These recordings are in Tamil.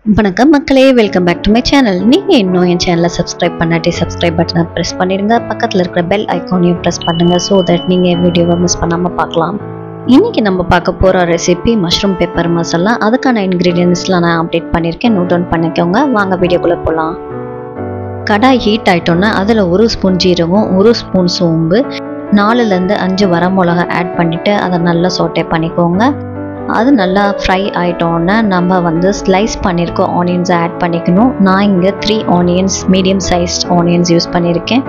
வணக்கம் மக்களே, welcome back to my channel. நீங்கள் இன்னும் என் சேனலை சப்ஸ்கிரைப் பண்ணாட்டி சப்ஸ்கிரைப் பட்டனை ப்ரெஸ் பண்ணிடுங்க. பக்கத்தில் இருக்கிற பெல் ஐக்கானையும் ப்ரெஸ் பண்ணுங்கள். ஸோ தட் நீங்கள் என் வீடியோவை மிஸ் பண்ணாமல் பார்க்கலாம். இன்றைக்கி நம்ம பார்க்க போகிற ரெசிபி மஷ்ரூம் பெப்பர் மசாலா. அதுக்கான இன்க்ரீடியன்ட்ஸ்லாம் நான் அப்டேட் பண்ணியிருக்கேன், நோட் டவுன் பண்ணிக்கோங்க. வாங்க வீடியோக்குள்ளே போகலாம். கடாய் ஹீட் ஆகிட்டோன்னா அதில் 1 ஸ்பூன் ஜீரகம், 1 ஸ்பூன் சோம்பு, 4லேருந்து 5 வரமிளகா ஆட் பண்ணிவிட்டு அதை நல்லா சோட்டே பண்ணிக்கோங்க. அது நல்லா ஃப்ரை ஆகிட்டோன்னா நம்ம ஸ்லைஸ் பண்ணியிருக்க ஆனியன்ஸை ஆட் பண்ணிக்கணும். நான் இங்கே 3 onions, medium sized onions use பண்ணியிருக்கேன்.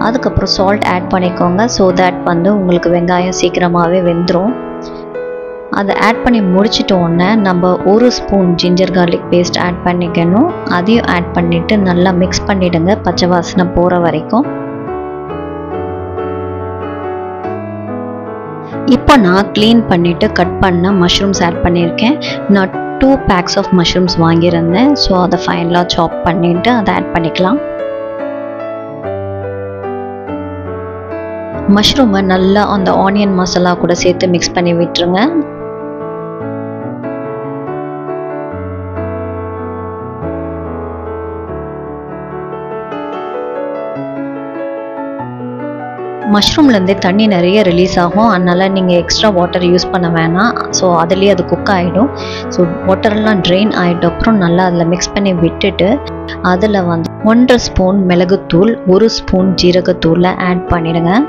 அதுக்கப்புறம் சால்ட் ஆட் பண்ணிக்கோங்க. ஸோ தட் உங்களுக்கு வெங்காயம் சீக்கிரமாகவே வெந்துடும். அதை ஆட் பண்ணி முடிச்சிட்டோன்னே நம்ம 1 spoon ginger garlic paste add பண்ணிக்கணும். அதையும் ஆட் பண்ணிவிட்டு நல்லா மிக்ஸ் பண்ணிவிடுங்க, பச்சை வாசனை போகிற வரைக்கும். இப்போ நான் க்ளீன் பண்ணிவிட்டு கட் பண்ண மஷ்ரூம்ஸ் ஆட் பண்ணியிருக்கேன். நான் 2 பேக்ஸ் ஆஃப் மஷ்ரூம்ஸ் வாங்கியிருந்தேன். ஸோ அதை ஃபைனலாக சாப் பண்ணிவிட்டு அதை ஆட் பண்ணிக்கலாம். மஷ்ரூமை நல்லா அந்த ஆனியன் மசாலா கூட சேர்த்து மிக்ஸ் பண்ணி விட்டுருங்க. மஷ்ரூம்லேருந்தே தண்ணி நிறைய ரிலீஸ் ஆகும். அதனால் நீங்கள் எக்ஸ்ட்ரா வாட்டர் யூஸ் பண்ண வேணாம். ஸோ அதுலேயே அது குக் ஆகிடும். ஸோ வாட்டர்லாம் ட்ரெயின் ஆகிட்ட அப்புறம் நல்லா அதில் மிக்ஸ் பண்ணி விட்டுட்டு அதில் 1.5 ஸ்பூன் மிளகுத்தூள், 1 ஸ்பூன் ஜீரகத்தூளை ஆட் பண்ணிடுங்க.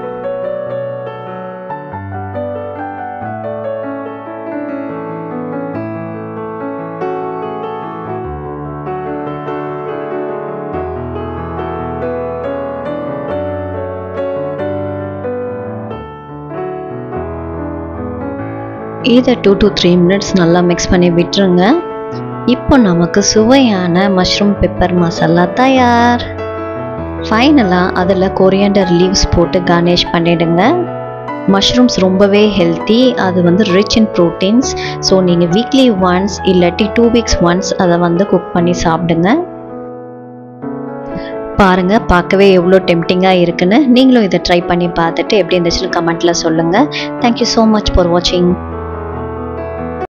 இதை 2 to 3 மினிட்ஸ் நல்லா மிக்ஸ் பண்ணி விட்டுருங்க. இப்போ நமக்கு சுவையான மஷ்ரூம் பெப்பர் மசாலா தயார். ஃபைனலாக அதில் கொரியாண்டர் லீவ்ஸ் போட்டு கார்னிஷ் பண்ணிடுங்க. மஷ்ரூம்ஸ் ரொம்பவே ஹெல்த்தி. அது ரிச் இன் ப்ரோட்டீன்ஸ். ஸோ நீங்கள் வீக்லி ஒன்ஸ் இல்லாட்டி 2 வீக்ஸ் ஒன்ஸ் அதை குக் பண்ணி சாப்பிடுங்க. பாருங்கள், பார்க்கவே எவ்வளோ டெம்டிங்காக இருக்குன்னு. நீங்களும் இதை ட்ரை பண்ணி பார்த்துட்டு எப்படி இருந்துச்சுன்னு கமெண்ட்டில் சொல்லுங்கள். தேங்க்யூ ஸோ மச் ஃபார் வாட்சிங்.